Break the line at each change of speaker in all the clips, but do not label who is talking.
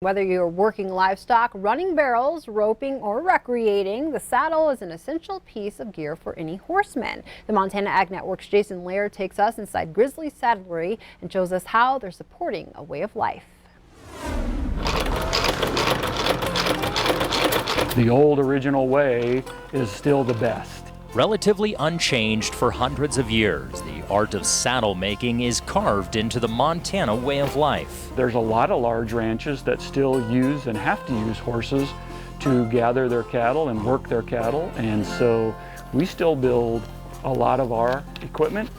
Whether you're working livestock, running barrels, roping, or recreating, the saddle is an essential piece of gear for any horseman. The Montana Ag Network's Jason Laird takes us inside Grizzly Saddlery and shows us how they're supporting a way of life.
The old original way is still the best.
Relatively unchanged for hundreds of years, the art of saddle making is carved into the Montana way of life.
There's a lot of large ranches that still use and have to use horses to gather their cattle and work their cattle, and so we still build a lot of our equipment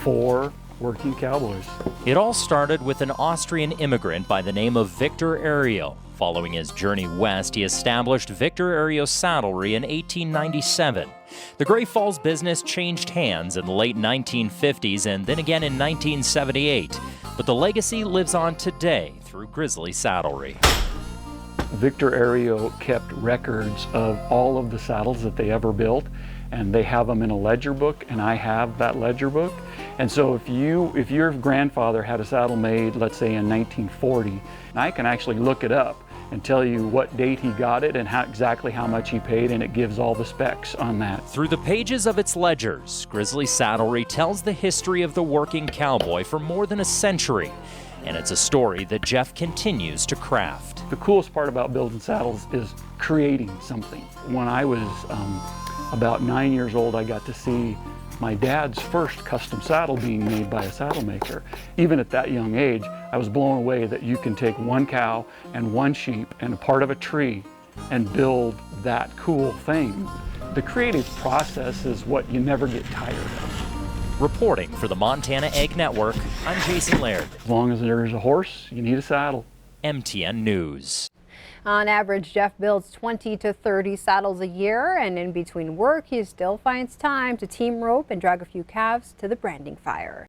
for working cowboys.
It all started with an Austrian immigrant by the name of Victor Ario. Following his journey west, he established Victor Ario Saddlery in 1897. The Gray Falls business changed hands in the late 1950s and then again in 1978. But the legacy lives on today through Grizzly Saddlery.
Victor Ario kept records of all of the saddles that they ever built, and they have them in a ledger book, and I have that ledger book. And so if your grandfather had a saddle made, let's say in 1940, I can actually look it up and tell you what date he got it and exactly how much he paid, and it gives all the specs on that.
Through the pages of its ledgers, Grizzly Saddlery tells the history of the working cowboy for more than a century. And it's a story that Jeff continues to craft.
The coolest part about building saddles is creating something. When I was about 9 years old, I got to see my dad's first custom saddle being made by a saddle maker. Even at that young age, I was blown away that you can take one cow and one sheep and a part of a tree and build that cool thing. The creative process is what you never get tired of.
Reporting for the Montana Ag Network, I'm Jason Laird.
As long as there's a horse, you need a saddle.
MTN News.
On average, Jeff builds 20 to 30 saddles a year, and in between work, he still finds time to team rope and drag a few calves to the branding fire.